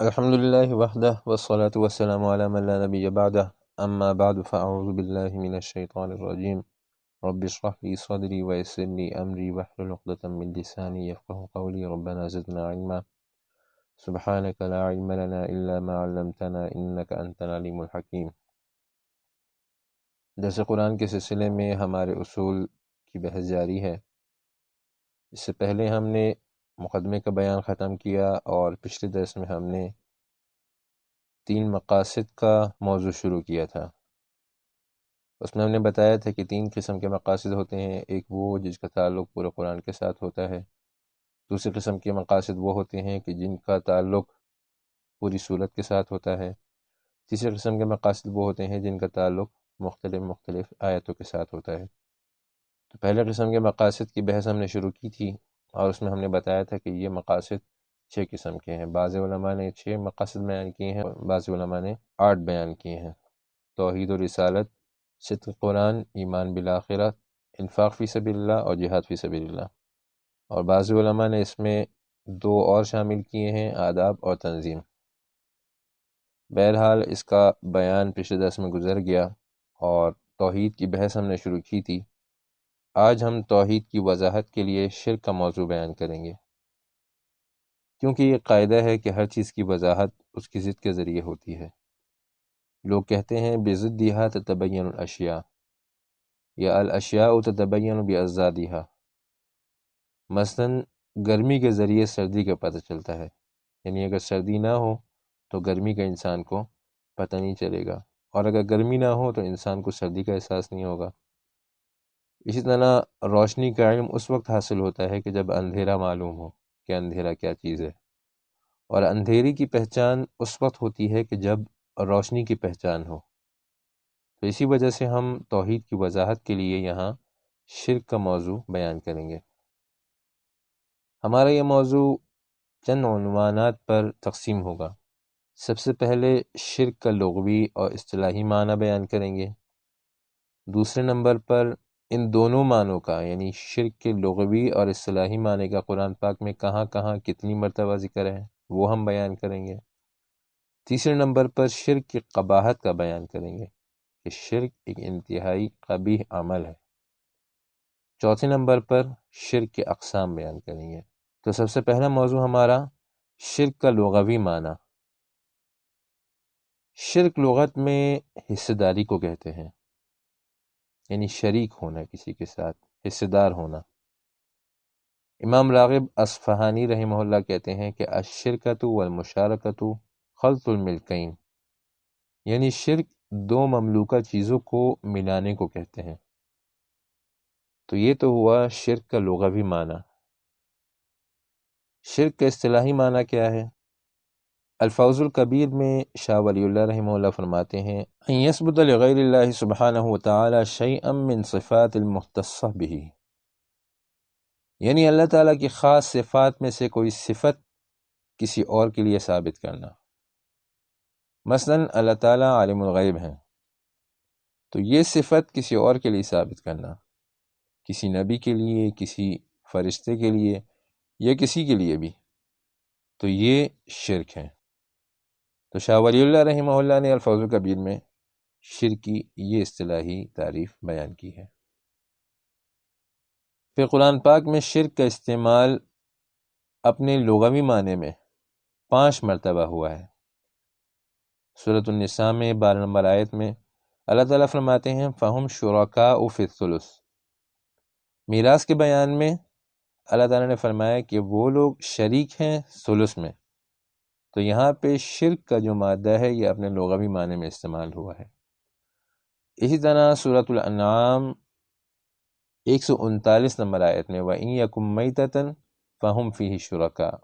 الحمد لله وحده والصلاة والسلام على من لا نبي بعده أما بعد فأعوذ بالله من الشيطان الرجيم رب اشرح لي صدري ويسر لي أمري واحلل عقدة من لساني يفقهوا قولي ربنا زدنا علما سبحانك لا علم لنا إلا ما علمتنا إنك أنت العليم الحكيم۔ درس قرآن کے سلسلے میں ہمارے اصول کی بحث جاری ہے۔ اس سے پہلے ہم نے مقدمے کا بیان ختم کیا اور پچھلے درس میں ہم نے 3 مقاصد کا موضوع شروع کیا تھا۔ اس میں ہم نے بتایا تھا کہ 3 قسم کے مقاصد ہوتے ہیں۔ ایک وہ جس کا تعلق پورے قرآن کے ساتھ ہوتا ہے، دوسری قسم کے مقاصد وہ ہوتے ہیں کہ جن کا تعلق پوری صورت کے ساتھ ہوتا ہے، تیسری قسم کے مقاصد وہ ہوتے ہیں جن کا تعلق مختلف آیتوں کے ساتھ ہوتا ہے۔ تو پہلے قسم کے مقاصد کی بحث ہم نے شروع کی تھی اور اس میں ہم نے بتایا تھا کہ یہ مقاصد 6 قسم کے ہیں۔ بعض علماء نے 6 مقاصد بیان کیے ہیں اور بعض علماء نے 8 بیان کیے ہیں۔ توحید و رسالت، صدق قرآن، ایمان بالآخرہ، انفاق فی سبیل اللہ اور جہاد فی سبیل اللہ۔ اور بعض علماء نے اس میں 2 اور شامل کیے ہیں، آداب اور تنظیم۔ بہرحال اس کا بیان پچھلے درس میں گزر گیا اور توحید کی بحث ہم نے شروع کی تھی۔ آج ہم توحید کی وضاحت کے لیے شرک کا موضوع بیان کریں گے، کیونکہ یہ قاعدہ ہے کہ ہر چیز کی وضاحت اس کی ضد کے ذریعے ہوتی ہے۔ لوگ کہتے ہیں بضدھا تتبین الاشیاء یا الاشیاء تتبین باضدادھا۔ مثلاً گرمی کے ذریعے سردی کا پتہ چلتا ہے، یعنی اگر سردی نہ ہو تو گرمی کا انسان کو پتہ نہیں چلے گا، اور اگر گرمی نہ ہو تو انسان کو سردی کا احساس نہیں ہوگا۔ اسی طرح روشنی کا علم اس وقت حاصل ہوتا ہے کہ جب اندھیرا معلوم ہو کہ اندھیرا کیا چیز ہے، اور اندھیری کی پہچان اس وقت ہوتی ہے کہ جب روشنی کی پہچان ہو۔ تو اسی وجہ سے ہم توحید کی وضاحت کے لیے یہاں شرک کا موضوع بیان کریں گے۔ ہمارا یہ موضوع چند عنوانات پر تقسیم ہوگا۔ سب سے پہلے شرک کا لغوی اور اصطلاحی معنی بیان کریں گے۔ دوسرے نمبر پر ان دونوں معنوں کا، یعنی شرک کے لغوی اور اصطلاحی معنی کا قرآن پاک میں کہاں کہاں کتنی مرتبہ ذکر ہے وہ ہم بیان کریں گے۔ تیسرے نمبر پر شرک کی قباحت کا بیان کریں گے کہ شرک ایک انتہائی قبیح عمل ہے۔ چوتھے نمبر پر شرک کے اقسام بیان کریں گے۔ تو سب سے پہلا موضوع ہمارا شرک کا لغوی معنی۔ شرک لغت میں حصہ داری کو کہتے ہیں، یعنی شریک ہونا، کسی کے ساتھ حصہ دار ہونا۔ امام راغب اصفہانی رحمہ اللہ کہتے ہیں کہ الشرکۃ والمشارکۃ خلط الملکین، یعنی شرک 2 مملوکہ چیزوں کو ملانے کو کہتے ہیں۔ تو یہ تو ہوا شرک کا لغوی معنی۔ شرک کا اصطلاحی معنی کیا ہے؟ الفوز الکبیر میں شاہ ولی اللہ رحمہ اللہ فرماتے ہیں ان یثبت لغیر اللہ سبحانہ وتعالی شیئا من صفات المختصہ بہ، یعنی اللہ تعالیٰ کی خاص صفات میں سے کوئی صفت کسی اور کے لیے ثابت کرنا۔ مثلا اللہ تعالیٰ عالم الغیب ہیں، تو یہ صفت کسی اور کے لیے ثابت کرنا، کسی نبی کے لیے، کسی فرشتے کے لیے یا کسی کے لیے بھی، تو یہ شرک ہے۔ تو شاہ ولی اللہ رحمہ اللہ نے الفوز الکبیر میں شرک کی یہ اصطلاحی تعریف بیان کی ہے۔ پھر قرآن پاک میں شرک کا استعمال اپنے لغوی معنی میں 5 مرتبہ ہوا ہے۔ سورۃ النساء میں 12 نمبر آیت میں اللہ تعالیٰ فرماتے ہیں فَهُمْ شُرَكَاءُ فِي الثُّلُثِ۔ میراث کے بیان میں اللہ تعالیٰ نے فرمایا کہ وہ لوگ شریک ہیں ثلث میں۔ تو یہاں پہ شرک کا جو مادہ ہے یہ اپنے لغوی معنی میں استعمال ہوا ہے۔ اسی طرح سورۃ الانعام 139 نمبر آیت میں وَإِن يَكُن مَيْتَةً فَهُمْ فِيهِ شُرَكَاءُ۔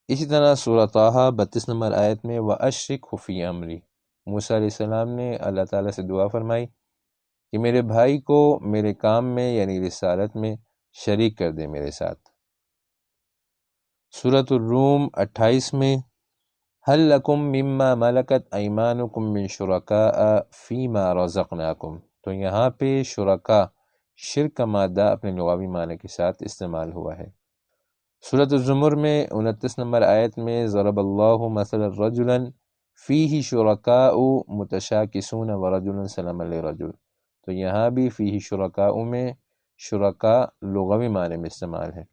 اسی طرح سورۃ طٰہٰ 32 نمبر آیت میں وَأَشْرِكْهُ فِي أَمْرِي، موسیٰ علیہ السلام نے اللہ تعالیٰ سے دعا فرمائی کہ میرے بھائی کو میرے کام میں یعنی رسالت میں شریک کر دے میرے ساتھ۔ سورۃ الروم 28 میں هل لکم مما ملکت ایمانکم من شرکاء فیما رزقناکم، تو یہاں پہ شرکاء شرک کا مادہ اپنے لغوی معنی کے ساتھ استعمال ہوا ہے۔ سورۃ الزمر میں 29 نمبر آیت میں ضرب اللہ مثلا رجلا فیہ شرکاء متشاکسون ورجل سلم لرجل، تو یہاں بھی فیہ شرکاء میں شرکاء لغوی معنی میں استعمال ہے۔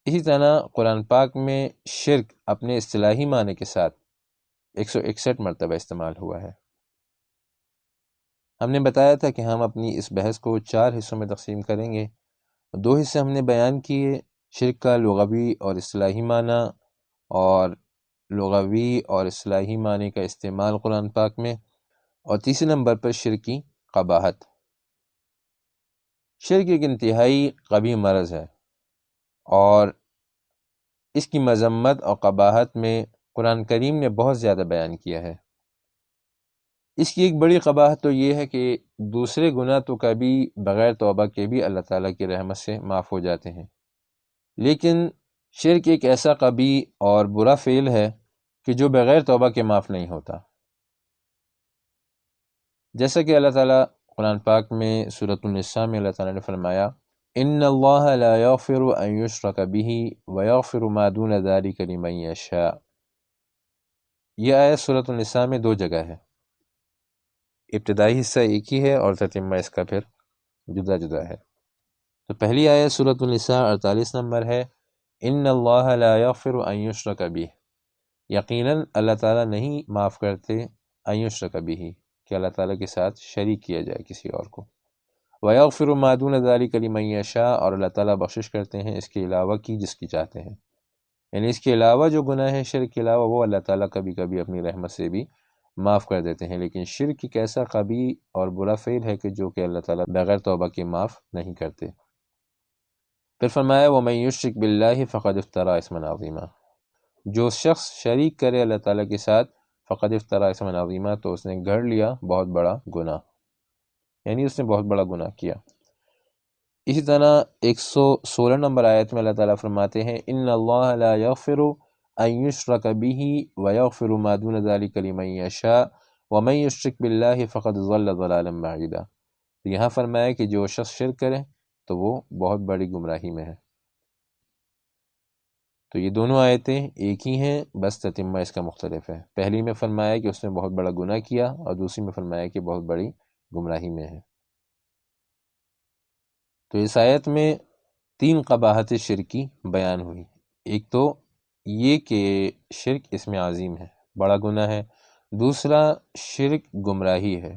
اسی طرح قرآن پاک میں شرک اپنے اصطلاحی معنی کے ساتھ 161 مرتبہ استعمال ہوا ہے۔ ہم نے بتایا تھا کہ ہم اپنی اس بحث کو 4 حصوں میں تقسیم کریں گے۔ 2 حصے ہم نے بیان کیے، شرک کا لغوی اور اصطلاحی معنی اور لغوی اور اصطلاحی معنی کا استعمال قرآن پاک میں، اور تیسرے نمبر پر شرک کی قباحت۔ شرک ایک انتہائی قبیح مرض ہے، اور اس کی مذمت اور قباحت میں قرآن کریم نے بہت زیادہ بیان کیا ہے۔ اس کی ایک بڑی قباحت تو یہ ہے کہ دوسرے گناہ تو کبھی بغیر توبہ کے بھی اللہ تعالیٰ کی رحمت سے معاف ہو جاتے ہیں، لیکن شرک ایک ایسا قبیح اور برا فعل ہے کہ جو بغیر توبہ کے معاف نہیں ہوتا۔ جیسا کہ اللہ تعالیٰ قرآن پاک میں سورۃ النساء میں اللہ تعالیٰ نے فرمایا ان اللہ لا یغفر ان یشرک بہ ویغفر ما دون ذلک لمن یشاء۔ یہ آیت سورۃ النساء میں 2 جگہ ہے، ابتدائی حصہ ایک ہی ہے اور تتمہ اس کا پھر جدا جدا ہے۔ تو پہلی آیت سورۃ النساء 48 نمبر ہے، ان اللہ لا یغفر ان یشرک بہ، یقیناً اللہ تعالیٰ نہیں معاف کرتے ان یشرک بہ، کہ اللہ تعالیٰ کے ساتھ شریک کیا جائے کسی اور کو، وَيَغْفِرُ مَا دُونَ ذَلِكَ لِمَن يَشَاءُ، اور اللہ تعالیٰ بخشش کرتے ہیں اس کے علاوہ کی جس کی چاہتے ہیں، یعنی اس کے علاوہ جو گناہ ہے شرک کے علاوہ وہ اللہ تعالیٰ کبھی کبھی اپنی رحمت سے بھی معاف کر دیتے ہیں، لیکن شرک ایک ایسا قبیح اور برا فعل ہے کہ جو کہ اللہ تعالیٰ بغیر توبہ کے معاف نہیں کرتے۔ پھر فرمایا وَمَن يُشْرِكْ بِاللَّهِ فَقَدِ افْتَرَىٰ إِثْمًا عَظِيمًا، جو شخص شریک کرے اللہ تعالیٰ کے ساتھ فقد افطرا اسما عظیما، تو اس نے گھڑ لیا بہت بڑا گناہ، یعنی اس نے بہت بڑا گناہ کیا۔ اسی طرح 116 نمبر آیت میں اللہ تعالیٰ فرماتے ہیں ان اللہ لا یغفر ان یشرک بہ ویغفر ما دون ذلک لمن یشاء ومن یشرک باللہ فقد ضل ضلالا بعیدا۔ تو یہاں فرمایا کہ جو شخص شرک کرے تو وہ بہت بڑی گمراہی میں ہے۔ تو یہ دونوں آیتیں ایک ہی ہیں، بس تتمہ اس کا مختلف ہے۔ پہلی میں فرمایا کہ اس نے بہت بڑا گناہ کیا، اور دوسری میں فرمایا کہ بہت بڑی گمراہی میں ہے۔ تو اس آیت میں 3 قباحت شرکی بیان ہوئی۔ ایک تو یہ کہ شرک اسم عظیم ہے، بڑا گناہ ہے، دوسرا شرک گمراہی ہے،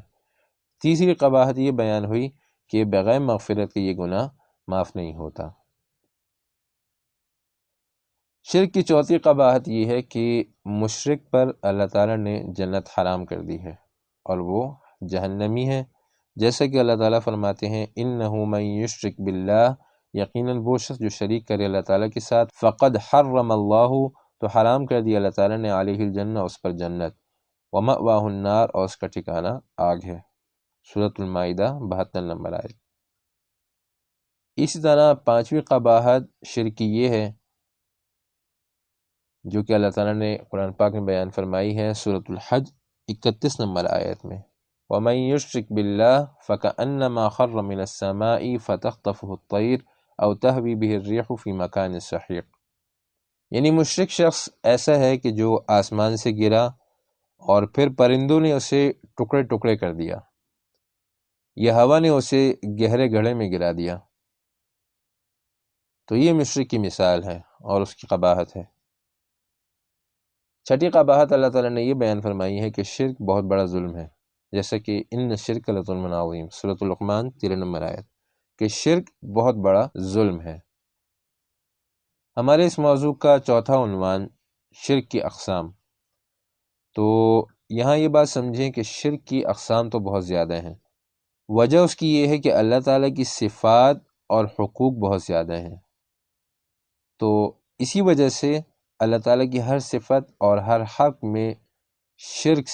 تیسری قباحت یہ بیان ہوئی کہ بغیر مغفرت کے یہ گناہ معاف نہیں ہوتا۔ شرک کی چوتھی قباحت یہ ہے کہ مشرک پر اللہ تعالیٰ نے جنت حرام کر دی ہے، اور وہ جہنمی ہے، جیسا کہ اللہ تعالیٰ فرماتے ہیں انہ من یشرک باللہ، یقیناً وہ شخص جو شریک کرے اللہ تعالیٰ کے ساتھ، فقد حرم اللہ، تو حرام کر دیا اللہ تعالیٰ نے علیہ الجنہ، اس پر جنت، ومأواہ النار، اور اس کا ٹھکانہ آگ ہے۔ سورۃ المائدہ 72 نمبر آیت۔ اسی طرح 5ویں قباحت شرک کی یہ ہے جو کہ اللہ تعالیٰ نے قرآن پاک میں بیان فرمائی ہے سورۃ الحج 31 نمبر آیت میں، وَمَن يُشْرِكْ بِاللَّهِ فَكَأَنَّمَا خَرَّ مِنَ السَّمَاءِ فَتَخْطَفُهُ الطَّيْرُ أَوْ تَهْوِي بِهِ الرِّيحُ فِي مَكَانٍ سَحِيقٍ، یعنی مشرک شخص ایسا ہے کہ جو آسمان سے گرا اور پھر پرندوں نے اسے ٹکڑے ٹکڑے کر دیا، یا ہوا نے اسے گہرے گڑھے میں گرا دیا۔ تو یہ مشرک کی مثال ہے اور اس کی قباحت ہے۔ 6ٹھی قباحت اللہ تعالیٰ نے یہ بیان فرمائی ہے کہ شرک بہت بڑا ظلم ہے، جیسا کہ ان الشرک لظلم عظیم، سورۃ لقمان 13 نمبر آیت، کہ شرک بہت بڑا ظلم ہے۔ ہمارے اس موضوع کا چوتھا عنوان شرک کی اقسام۔ تو یہاں یہ بات سمجھیں کہ شرک کی اقسام تو بہت زیادہ ہیں، وجہ اس کی یہ ہے کہ اللہ تعالیٰ کی صفات اور حقوق بہت زیادہ ہیں، تو اسی وجہ سے اللہ تعالیٰ کی ہر صفت اور ہر حق میں شرک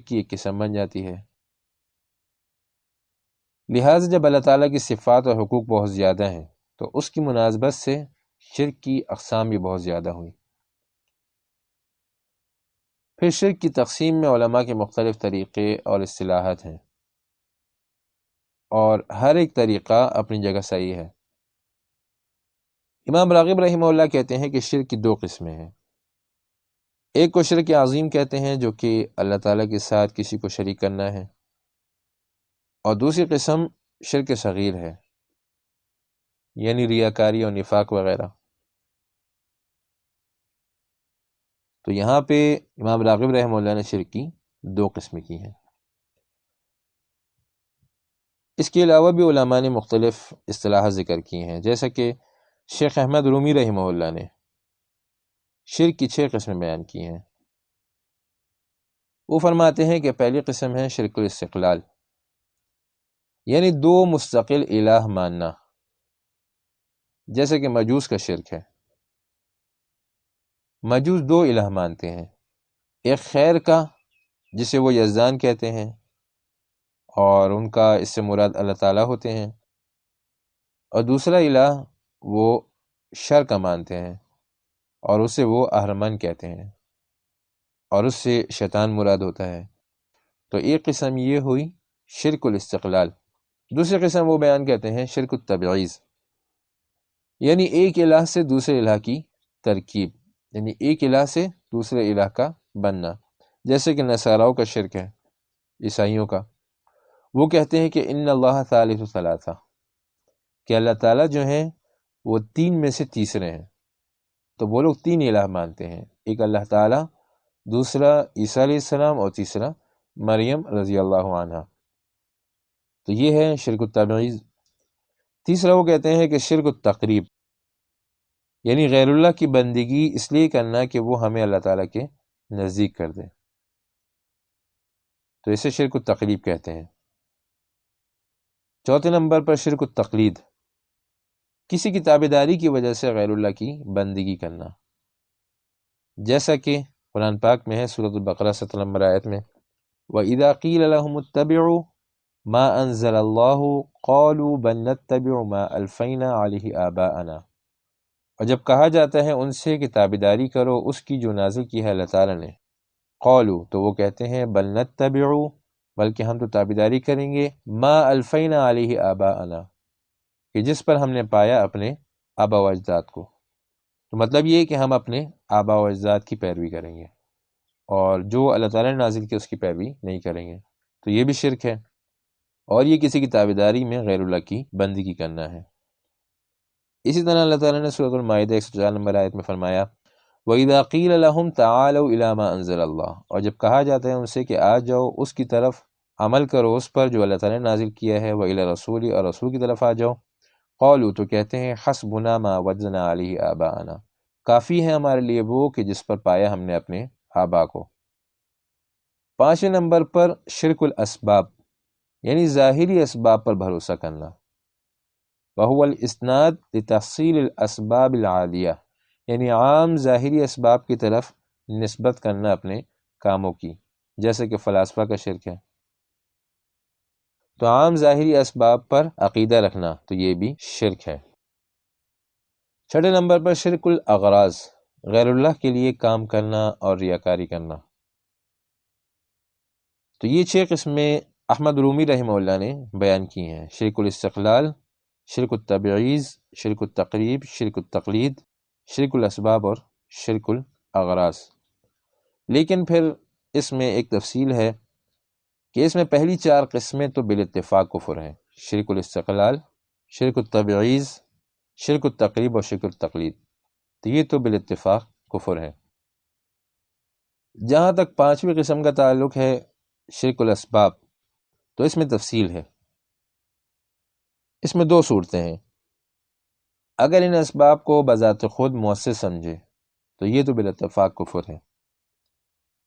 کی ایک قسم بن جاتی ہے۔ لہٰذا جب اللہ تعالیٰ کی صفات اور حقوق بہت زیادہ ہیں تو اس کی مناسبت سے شرک کی اقسام بھی بہت زیادہ ہوئی۔ پھر شرک کی تقسیم میں علماء کے مختلف طریقے اور اصطلاحات ہیں، اور ہر ایک طریقہ اپنی جگہ صحیح ہے۔ امام راغب رحمہ اللہ کہتے ہیں کہ شرک کی دو قسمیں ہیں، ایک کو شرک عظیم کہتے ہیں جو کہ اللہ تعالیٰ کے ساتھ کسی کو شریک کرنا ہے، اور دوسری قسم شرک صغیر ہے، یعنی ریاکاری اور نفاق وغیرہ۔ تو یہاں پہ امام راغب رحمہ اللہ نے شرک کی دو قسمیں کی ہیں۔ اس کے علاوہ بھی علماء نے مختلف اصطلاحات ذکر کی ہیں، جیسا کہ شیخ احمد رومی رحمہ اللہ نے شرک کی 6 قسمیں بیان کی ہیں۔ وہ فرماتے ہیں کہ پہلی قسم ہے شرک الاستقلال، یعنی دو مستقل الہ ماننا، جیسے کہ مجوس کا شرک ہے۔ مجوس دو الہ مانتے ہیں، ایک خیر کا جسے وہ یزدان کہتے ہیں اور ان کا اس سے مراد اللہ تعالیٰ ہوتے ہیں، اور دوسرا الہ وہ شر کا مانتے ہیں اور اسے وہ اہرمن کہتے ہیں اور اس سے شیطان مراد ہوتا ہے۔ تو ایک قسم یہ ہوئی شرک الاستقلال۔ دوسری قسم وہ بیان کہتے ہیں شرک التبعیض، یعنی ایک الہ سے دوسرے الہ کی ترکیب، یعنی ایک الہ سے دوسرے الہ کا بننا، جیسے کہ نصاراؤں کا شرک ہے، عیسائیوں کا۔ وہ کہتے ہیں کہ ان اللہ ثالث ثلاثہ، کہ اللہ تعالیٰ جو ہیں وہ 3 میں سے تیسرے ہیں۔ تو وہ لوگ 3 الہ مانتے ہیں، ایک اللہ تعالیٰ، دوسرا عیسیٰ علیہ السلام، اور تیسرا مریم رضی اللہ عنہ۔ تو یہ ہے شرک التبعیض۔ تیسرا وہ کہتے ہیں کہ شرک التقریب، یعنی غیر اللہ کی بندگی اس لیے کرنا کہ وہ ہمیں اللہ تعالیٰ کے نزدیک کر دے، تو اسے شرک التقریب کہتے ہیں۔ چوتھے نمبر پر شرک التقلید، کسی کی تابعداری کی وجہ سے غیر اللہ کی بندگی کرنا، جیسا کہ قرآن پاک میں ہے سورۃ البقرہ 17 نمبر آیت میں، وَإِذَا قِيلَ لَهُمُ اتَّبِعُوا مَا أَنزَلَ اللَّهُ قَالُوا بَلْ نَتَّبِعُ مَا أَلْفَيْنَا عَلَيْهِ آبَاءَنَا، اور جب کہا جاتا ہے ان سے کہ تابعداری کرو اس کی جو نازل کی ہے اللہ تعالیٰ نے، قالوا تو وہ کہتے ہیں بل نتبع، بلکہ ہم تو تابعداری کریں گے، ما الفینا علیہ آباءنا، کہ جس پر ہم نے پایا اپنے آبا و اجداد کو۔ تو مطلب یہ ہے کہ ہم اپنے آبا و اجداد کی پیروی کریں گے اور جو اللہ تعالیٰ نے نازل کی اس کی پیروی نہیں کریں گے، تو یہ بھی شرک ہے، اور یہ کسی کی تابعداری میں غیر اللہ کی بندگی کرنا ہے۔ اسی طرح اللہ تعالیٰ نے سورۃ المائدہ 104 نمبر آیت میں فرمایا، وَإِذَا قِيلَ لَهُمْ تَعَالَوْا إِلَىٰ مَا أَنزَلَ اللَّهُ، اور جب کہا جاتا ہے ان سے کہ آ جاؤ اس کی طرف، عمل کرو اس پر جو اللہ تعالیٰ نے نازل کیا ہے، وَإِلَىٰ الرَّسُولِ، اور رسول کی طرف آ جاؤ، قَالُوا تو کہتے ہیں حَسْبُنَا مَا وَجَدْنَا عَلَيْهِ آبَاءَنَا، کافی ہے ہمارے لیے وہ کہ جس پر پایا ہم نے اپنے آبا کو۔ 5ویں نمبر پر شرک الاسباب، یعنی ظاہری اسباب پر بھروسہ کرنا، وَهُوَ الْإِسْنَادُ لِتَحْصِيلِ الْأَسْبَابِ الْعَادِيَةِ، یعنی عام ظاہری اسباب کی طرف نسبت کرنا اپنے کاموں کی، جیسے کہ فلاسفہ کا شرک ہے۔ تو عام ظاہری اسباب پر عقیدہ رکھنا تو یہ بھی شرک ہے۔ 6 نمبر پر شرک الاغراض، غیر اللہ کے لیے کام کرنا اور ریاکاری کرنا۔ تو یہ 6 قسمیں احمد رومی رحمہ اللہ نے بیان کی ہیں، شرک الاستقلال، شرک التبعیض، شرک التقریب، شرک التقلید، شرک الاسباب اور شرک الاغراض۔ لیکن پھر اس میں ایک تفصیل ہے کہ اس میں پہلی 4 قسمیں تو بالاتفاق کفر ہیں، شرک الاستقلال، شرک التبعیض، شرک التقریب اور شرک التقلید، تو یہ تو بالاتفاق کفر ہے۔ جہاں تک 5ویں قسم کا تعلق ہے شرک الاسباب، تو اس میں تفصیل ہے۔ اس میں 2 صورتیں ہیں، اگر ان اسباب کو بذات خود مؤثر سمجھے تو یہ تو بالاتفاق کفر ہے،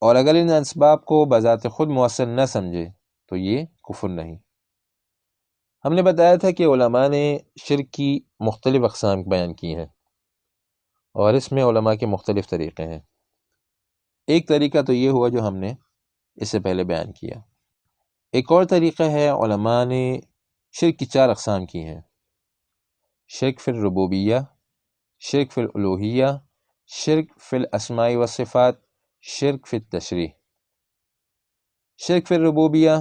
اور اگر ان اسباب کو بذات خود مؤثر نہ سمجھے تو یہ کفر نہیں۔ ہم نے بتایا تھا کہ علماء نے شرک کی مختلف اقسام بیان کی ہیں، اور اس میں علماء کے مختلف طریقے ہیں۔ ایک طریقہ تو یہ ہوا جو ہم نے اس سے پہلے بیان کیا۔ ایک اور طریقہ ہے، علماء نے شرک کی 4 اقسام کی ہیں، شرک فی الربوبیہ، شرک فی الالوہیہ، شرک فی الاسماء والصفات، شرک فی التشریح۔ شرک فی الربوبیہ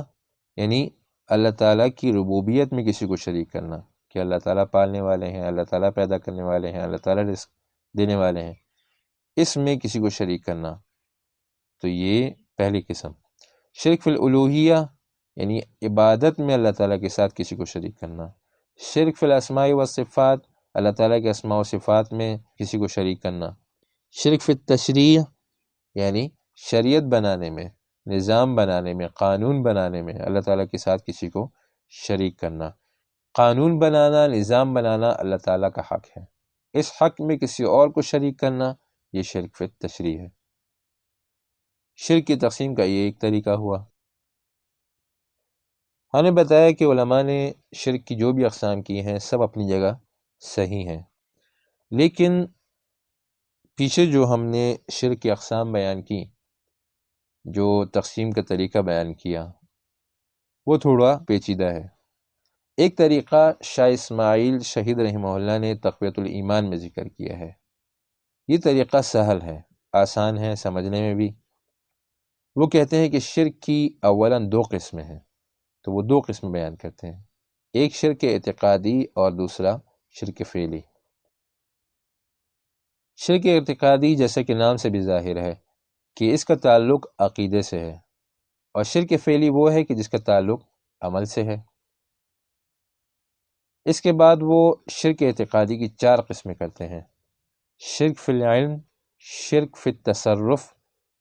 یعنی اللہ تعالیٰ کی ربوبیت میں کسی کو شریک کرنا، کہ اللہ تعالیٰ پالنے والے ہیں، اللہ تعالیٰ پیدا کرنے والے ہیں، اللہ تعالیٰ رزق دینے والے ہیں، اس میں کسی کو شریک کرنا، تو یہ پہلی قسم۔ شرک فی الالوہیہ یعنی عبادت میں اللہ تعالیٰ کے ساتھ کسی کو شریک کرنا۔ شرک فی الاسماء والصفات، اللہ تعالیٰ کے اسماء و صفات میں کسی کو شریک کرنا۔ شرک فی التشریع یعنی شریعت بنانے میں، نظام بنانے میں، قانون بنانے میں اللہ تعالیٰ کے ساتھ کسی کو شریک کرنا۔ قانون بنانا، نظام بنانا اللہ تعالیٰ کا حق ہے، اس حق میں کسی اور کو شریک کرنا یہ شرک فی التشریع ہے۔ شرک کی تقسیم کا یہ ایک طریقہ ہوا۔ ہم نے بتایا کہ علماء نے شرک کی جو بھی اقسام کی ہیں سب اپنی جگہ صحیح ہیں، لیکن پیچھے جو ہم نے شرک کی اقسام بیان کی، جو تقسیم کا طریقہ بیان کیا، وہ تھوڑا پیچیدہ ہے۔ ایک طریقہ شاہ اسماعیل شہید رحمہ اللہ نے تقویۃ الایمان میں ذکر کیا ہے۔ یہ طریقہ سہل ہے، آسان ہے سمجھنے میں بھی۔ وہ کہتے ہیں کہ شرک کی اولاً دو قسمیں ہیں، تو وہ دو قسم بیان کرتے ہیں، ایک شرک اعتقادی اور دوسرا شرک فعلی۔ شرک اعتقادی جیسا کہ نام سے بھی ظاہر ہے کہ اس کا تعلق عقیدے سے ہے، اور شرک فعلی وہ ہے کہ جس کا تعلق عمل سے ہے۔ اس کے بعد وہ شرک اعتقادی کی چار قسمیں کرتے ہیں: شرک فی العلم، شرک فی التصرف،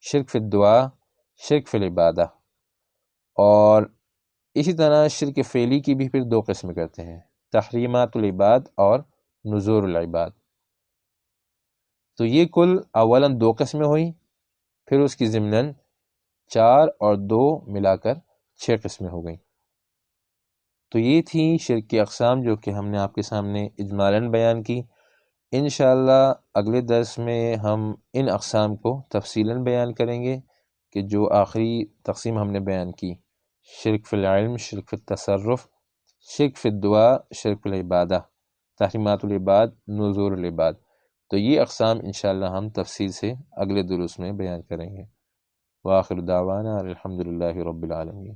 شرک فی الدعا، شرک فی العبادہ، اور اسی طرح شرک فعلی کی بھی پھر دو قسمیں کرتے ہیں: تحریمات العباد اور نذور العباد۔ تو یہ کل اولاً دو قسمیں ہوئیں، پھر اس کی ضمناً چار اور دو ملا کر 6 قسمیں ہو گئیں۔ تو یہ تھیں شرک کی اقسام جو کہ ہم نے آپ کے سامنے اجمالاً بیان کی۔ انشاءاللہ اگلے درس میں ہم ان اقسام کو تفصیلاً بیان کریں گے کہ جو آخری تقسیم ہم نے بیان کی، شرک فی العلم، شرک فی التصرف، شرک فی الدعا، شرک فی العبادہ، تحریمات العباد، نذور العباد، تو یہ اقسام انشاءاللہ ہم تفصیل سے اگلے دروس میں بیان کریں گے۔ وآخر دعوانا الحمدللہ رب العالمین۔